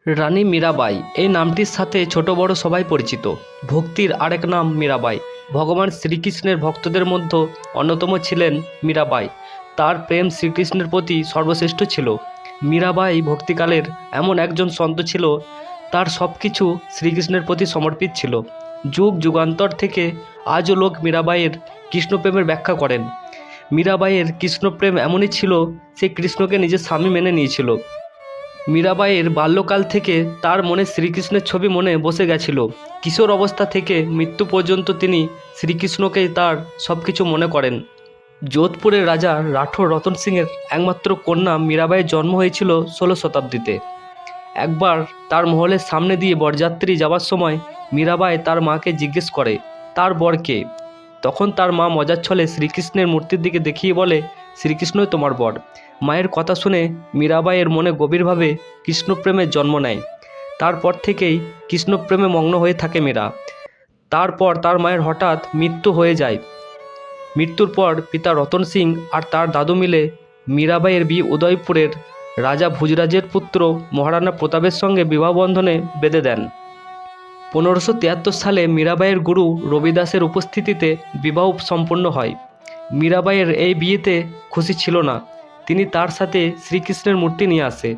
রানী মীরাবাই এই নামটির সাথে ছোট বড় সবাই পরিচিত। ভক্তির আরেক নাম মীরাবাই। ভগবান শ্রীকৃষ্ণের ভক্তদের মধ্যে অন্যতম ছিলেন মীরাবাই। তার প্রেম শ্রীকৃষ্ণের প্রতি সর্বশ্রেষ্ঠ ছিল। মীরাবাই ভক্তিকালের এমন একজন সন্ত ছিল, তার সব কিছু শ্রীকৃষ্ণের প্রতি সমর্পিত ছিল। যুগ যুগান্তর থেকে আজও লোক মীরাবাইয়ের কৃষ্ণপ্রেমের ব্যাখ্যা করেন। মীরাবাইয়ের কৃষ্ণপ্রেম এমনই ছিল, সে কৃষ্ণকে নিজের স্বামী মেনে নিয়েছিল। মীরাবাইয়ের বাল্যকাল থেকে তার মনে শ্রীকৃষ্ণের ছবি মনে বসে গেছিল। কিশোর অবস্থা থেকে মৃত্যু পর্যন্ত তিনি শ্রীকৃষ্ণকেই তার সব কিছু মনে করেন। যোধপুরের রাজা রাঠোর রতন সিংয়ের একমাত্র কন্যা মীরাবাইয়ের জন্ম হয়েছিল 16 শতাব্দীতে। একবার তার মহলের সামনে দিয়ে বরযাত্রী যাওয়ার সময় মীরাবাই তার মাকে জিজ্ঞেস করে তার বর কে। তখন তার মা মজার ছলে শ্রীকৃষ্ণের মূর্তির দিকে দেখিয়ে বলে, শ্রীকৃষ্ণই তোমার বর। মায়ের কথা শুনে মীরাবাইয়ের মনে গভীরভাবে কৃষ্ণপ্রেমের জন্ম নেয়। তারপর থেকেই কৃষ্ণপ্রেমে মগ্ন হয়ে থাকে মীরা। তারপর তার মায়ের হঠাৎ মৃত্যু হয়ে যায়। মৃত্যুর পর পিতা রতন সিং আর তার দাদু মিলে মীরাবাইয়ের বিয়ে উদয়পুরের রাজা ভুজরাজের পুত্র মহারানা প্রতাপের সঙ্গে বিবাহ বন্ধনে বেঁধে দেন। 1573 সালে মীরাবাইয়ের গুরু রবিদাসের উপস্থিতিতে বিবাহ সম্পন্ন হয়। মীরাবাইয়ের এই বিয়েতে খুশি ছিল না। তিনি তার সাথে শ্রীকৃষ্ণের মূর্তি নিয়ে আসে।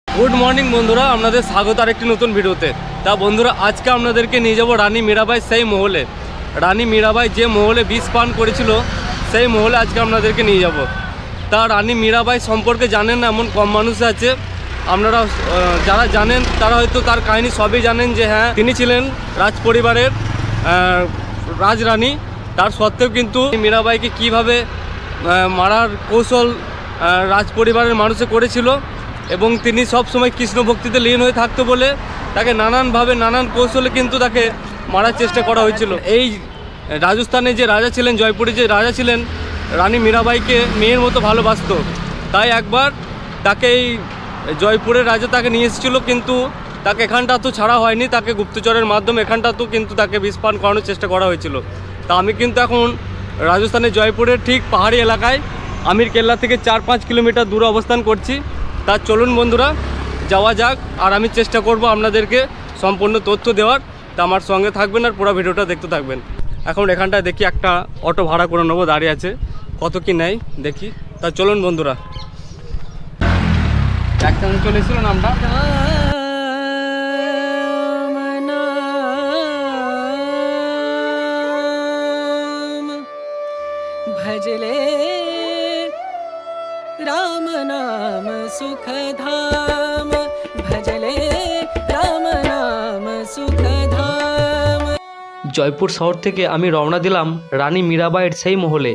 গুড মর্নিং বন্ধুরা, আপনাদের স্বাগত আর একটি নতুন ভিডিওতে। তা বন্ধুরা, আজকে আপনাদেরকে নিয়ে যাব রানী মীরাবাই সেই মহলে। রানী মীরাবাই যে মহলে বিষ পান করেছিল সেই মহলে আজকে আপনাদেরকে নিয়ে যাব। তা রানী মীরাবাই সম্পর্কে জানেন না এমন কম মানুষ আছে। আপনারা যারা জানেন তারা হয়তো তার কাহিনী সবই জানেন, যে হ্যাঁ তিনি ছিলেন রাজ পরিবারের রাজরানী। তার সত্ত্বেও কিন্তু মীরাবাইকে কীভাবে মারার কৌশল রাজ পরিবারের মানুষে করেছিল, এবং তিনি সব সময় কৃষ্ণ ভক্তিতে লীন হয়ে থাকতো বলে তাকে নানানভাবে নানান কৌশলে কিন্তু তাকে মারার চেষ্টা করা হয়েছিল। এই রাজস্থানে যে রাজা ছিলেন, জয়পুরে যে রাজা ছিলেন, রানী মীরাবাইকে মেয়ের মতো ভালোবাসত। তাই একবার তাকে এই জয়পুরের রাজা তাকে নিয়ে এসেছিলো, কিন্তু তাকে এখানটা তো ছাড়া হয়নি। তাকে গুপ্তচরের মাধ্যমে এখানটা তো কিন্তু তাকে বিষ পান করানোর চেষ্টা করা হয়েছিল। তা আমি কিন্তু এখন রাজস্থানের জয়পুরের ঠিক পাহাড়ি এলাকায় আমির কেল্লা থেকে 4-5 কিলোমিটার দূরে অবস্থান করছি। তা চলুন বন্ধুরা যাওয়া যাক, আর আমি চেষ্টা করব আপনাদেরকে সম্পূর্ণ তথ্য দেওয়ার। তা আমার সঙ্গে থাকবেন আর পুরো ভিডিওটা দেখতে থাকবেন। এখন এখানটায় দেখি একটা অটো ভাড়া করে নেবো, দাঁড়িয়ে আছে, কত কি নেয় দেখি। তা চলুন বন্ধুরা। একদম চলে এসেছিল নামটা भजले राम नाम सुख धाम, भजले राम नाम सुख धाम। জয়পুর শহর থেকে আমি রওনা দিলাম রানী মীরাবাইয়ের সেই মহলে।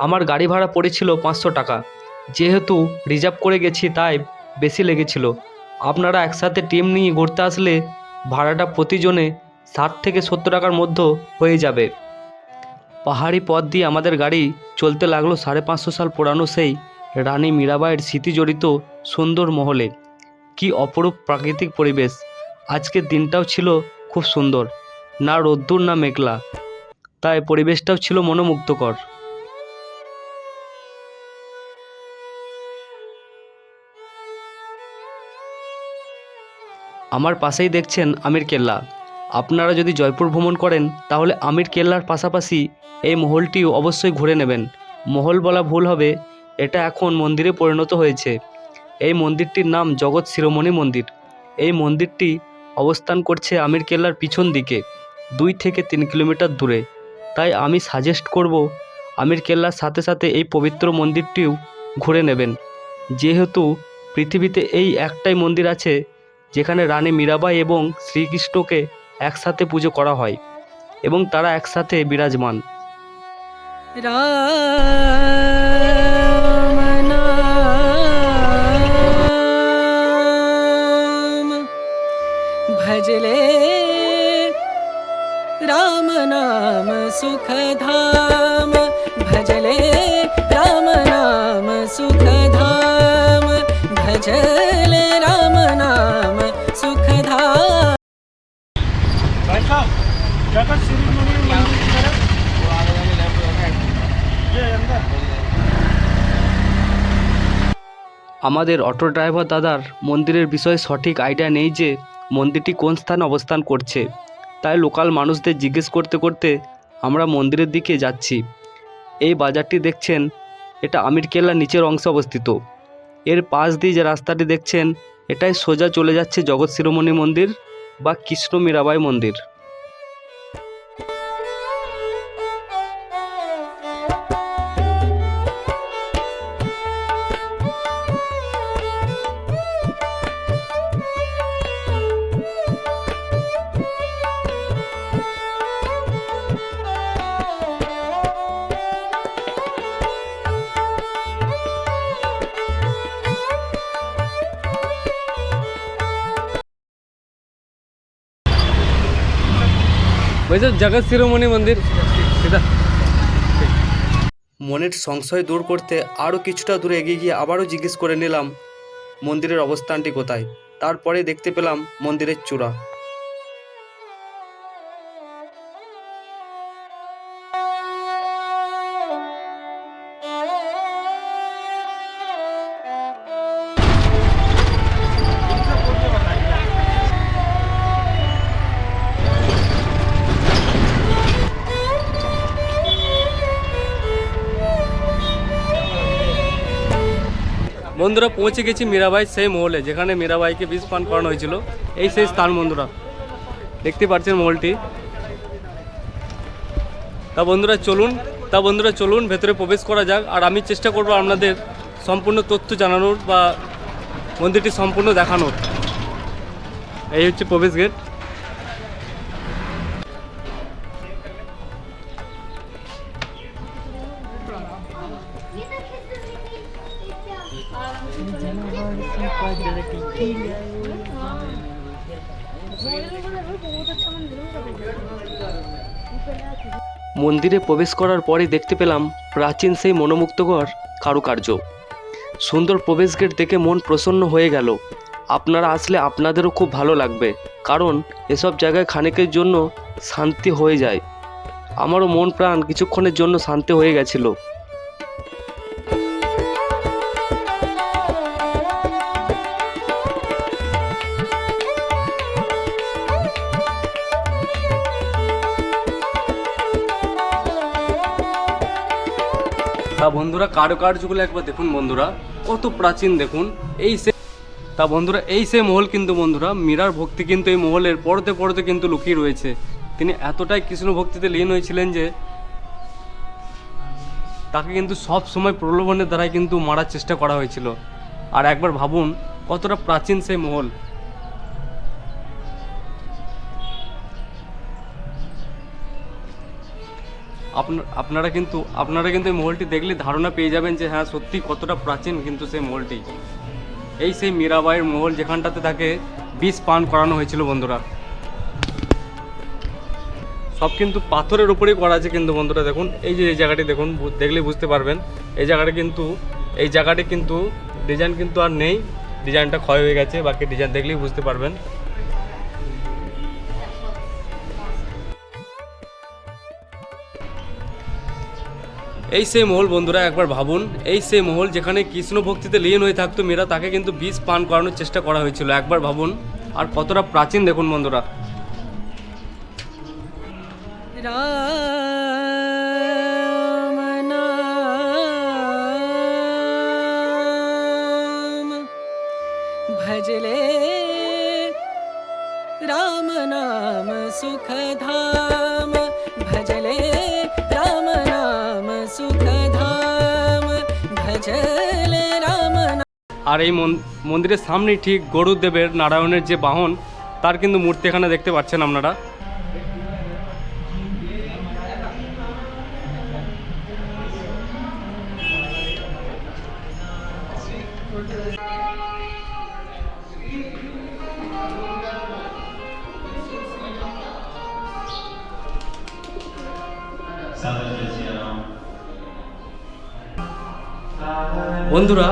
আমার গাড়ি ভাড়া পড়েছিল 500 টাকা। যেহেতু রিজার্ভ করে গেছি তাই বেশি লেগেছিল। আপনারা একসাথে টিম নিয়ে ঘুরতে আসলে ভাড়াটা প্রতিজনে 60 থেকে 70 টাকার মধ্যে হয়ে যাবে। পাহাড়ি পথ দিয়ে আমাদের গাড়ি চলতে লাগলো 550 সাল পুরানো সেই রানী মীরাবাইয়ের স্মৃতি জড়িত সুন্দর মহলে। কি অপরূপ প্রাকৃতিক পরিবেশ। আজকের দিনটাও ছিল খুব সুন্দর, না রোদ্দুর না মেঘলা, তাই পরিবেশটাও ছিল মনোমুগ্ধকর। আমার পাশেই দেখছেন আমির কেল্লা। আপনারা যদি জয়পুর ভ্রমণ করেন তাহলে আমির কেল্লার পাশাপাশি এই মহলটিও অবশ্যই ঘুরে নেবেন। মহল বলা ভুল হবে, এটা এখন মন্দিরে পরিণত হয়েছে। এই মন্দিরটির নাম জগৎ শিরোমণি মন্দির। এই মন্দিরটি অবস্থান করছে আমির কেল্লার পিছন দিকে 2 থেকে 3 কিলোমিটার দূরে। তাই আমি সাজেস্ট করব আমির কেল্লার সাথে সাথে এই পবিত্র মন্দিরটিও ঘুরে নেবেন। যেহেতু পৃথিবীতে এই একটাই মন্দির আছে যেখানে রানী মীরাবাই এবং শ্রীকৃষ্ণকে একসাথে পুজো করা হয় এবং তারা একসাথে বিরাজমান। राम नाम भजले राम नाम सुख धाम, भजले राम नाम सुख धाम, भजले राम नाम सुख धाम। जगत शिरोमणि मंदिर की तरफ ये আমাদের অটো ড্রাইভার দাদার মন্দিরের বিষয়ে সঠিক আইডিয়া নেই যে মন্দিরটি কোন স্থানে অবস্থান করছে, তাই লোকাল মানুষদের জিজ্ঞেস করতে করতে আমরা মন্দিরের দিকে যাচ্ছি। এই বাজারটি দেখছেন, এটা আমির কেল্লার নিচের অংশে অবস্থিত। এর পাশ দিয়ে যে রাস্তাটি দেখছেন, এটাই সোজা চলে যাচ্ছে জগৎ শিরোমণি মন্দির বা কৃষ্ণ মীরাবাই মন্দির। वैसे जगत शिरोमणि मंदिर सीधा মনের সংশয় দূর করতে আরও কিছুটা দূরে এগিয়ে গিয়ে আবারও জিজ্ঞেস করে নিলাম মন্দিরের অবস্থানটি কোথায়। তারপরে দেখতে পেলাম মন্দিরের চূড়া। বন্ধুরা পৌঁছে গেছি মীরাবাই সেই মহলে, যেখানে মীরাবাইকে বিষ পান করানো হয়েছিল। এই সেই স্থান বন্ধুরা, দেখতে পাচ্ছেন মহলটি। তা বন্ধুরা চলুন ভেতরে প্রবেশ করা যাক। আর আমি চেষ্টা করব আপনাদের সম্পূর্ণ তথ্য জানানোর বা মন্দিরটি সম্পূর্ণ দেখানোর। এই হচ্ছে প্রবেশ গেট। মন্দিরে প্রবেশ করার পরে দেখতে পেলাম প্রাচীন সেই মনোমুগ্ধকর কারুকার্য। সুন্দর প্রবেশ গেট দেখে মন প্রসন্ন হয়ে গেল। আপনারা আসলে আপনাদেরও খুব ভালো লাগবে, কারণ এসব জায়গায় খানিকের জন্য শান্তি হয়ে যায়। আমারও মন প্রাণ কিছুক্ষণের জন্য শান্তি হয়ে গেছিল। তা বন্ধুরা কারুকার্যগুলো একবার দেখুন বন্ধুরা, কত প্রাচীন দেখুন। এই সে মহল কিন্তু বন্ধুরা, মীরার ভক্তি কিন্তু এই মহলের পরতে পরতে কিন্তু লুকিয়ে রয়েছে। তিনি এতটাই কৃষ্ণ ভক্তিতে লীন হয়েছিলেন যে তাকে কিন্তু সব সময় প্রলোভনের দ্বারাই কিন্তু মারার চেষ্টা করা হয়েছিল। আর একবার ভাবুন কতটা প্রাচীন সেই মহল। আপনারা কিন্তু এই মহলটি দেখলে ধারণা পেয়ে যাবেন যে হ্যাঁ সত্যি কতটা প্রাচীন কিন্তু সেই মহলটি। এই সেই মীরাবাইয়ের মহল, যেখানটাতে তাকে বিষ পান করানো হয়েছিল বন্ধুরা। সব কিন্তু পাথরের উপরেই করা আছে কিন্তু বন্ধুরা। দেখুন এই যে এই জায়গাটি দেখুন, দেখলে বুঝতে পারবেন। এই জায়গাটি কিন্তু ডিজাইন কিন্তু আর নেই, ডিজাইনটা ক্ষয় হয়ে গেছে। বাকি ডিজাইন দেখলেই বুঝতে পারবেন। এই সেই মহল বন্ধুরা, একবার ভাবুন। এই সেই মহল যেখানে কৃষ্ণ ভক্তিতে লীন হয়ে থাকতো মীরা, তাকে কিন্তু বিষ পান করানোর চেষ্টা করা হয়েছিল। একবার ভাবুন আর কতটা প্রাচীন দেখুন বন্ধুরা। राम नाम भजले राम नाम सुख धाम भजले राम नाम सुख धाम भजले राम আর এই মন্দিরের সামনে ঠিক গরুদেবের নারায়ণের যে বাহন, তার কিন্তু মূর্তি এখানে দেখতে পাচ্ছেন আপনারা। বন্ধুরা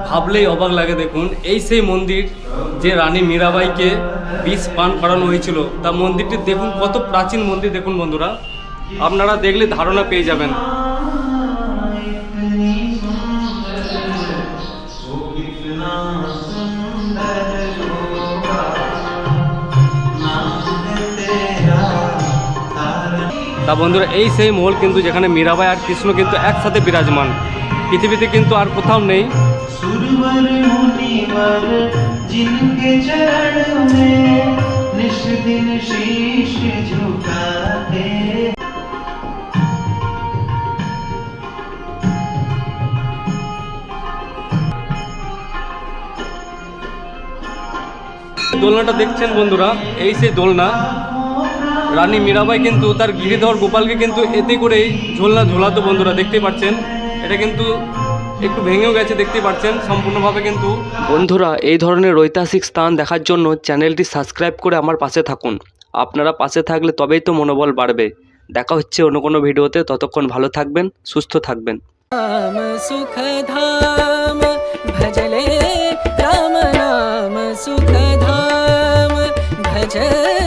ভাবলেই অবাক লাগে। দেখুন এই সেই মন্দির যে রানী মীরাবাইকে বিষ পান করানো হয়েছিল, তা মন্দিরটি দেখুন কত প্রাচীন মন্দির দেখুন বন্ধুরা। আপনারা দেখলে ধারণা পেয়ে যাবেন। বন্ধুরা এই সেই মহল কিন্তু যেখানে মীরাবাই আর কৃষ্ণ কিন্তু একসাথে বিরাজমান, পৃথিবীতে কিন্তু আর কোথাও নেই। सुरवर मुनिवर जिनके चरण में निश दिन शीश झुकाते। দোলনাটা দেখছেন বন্ধুরা, এই সেই দোলনা। রানী মীরাবাই কিন্তু তার গিরিধর গোপালকে কিন্তু এতে করেই ঝোলনা ঝোলাতো বন্ধুরা, দেখতেই পাচ্ছেন। এটা কিন্তু একটু ভেঙেও গেছে, দেখতেই পাচ্ছেন সম্পূর্ণভাবে কিন্তু। বন্ধুরা, এই ধরনের ঐতিহাসিক স্থান দেখার জন্য চ্যানেলটি সাবস্ক্রাইব করে আমার পাশে থাকুন। আপনারা পাশে থাকলে তবেই তো মনোবল বাড়বে। দেখা হচ্ছে অন্য কোনো ভিডিওতে, ততক্ষণ ভালো থাকবেন, সুস্থ থাকবেন। राम सुख धाम भजले राम नाम सुख धाम भजले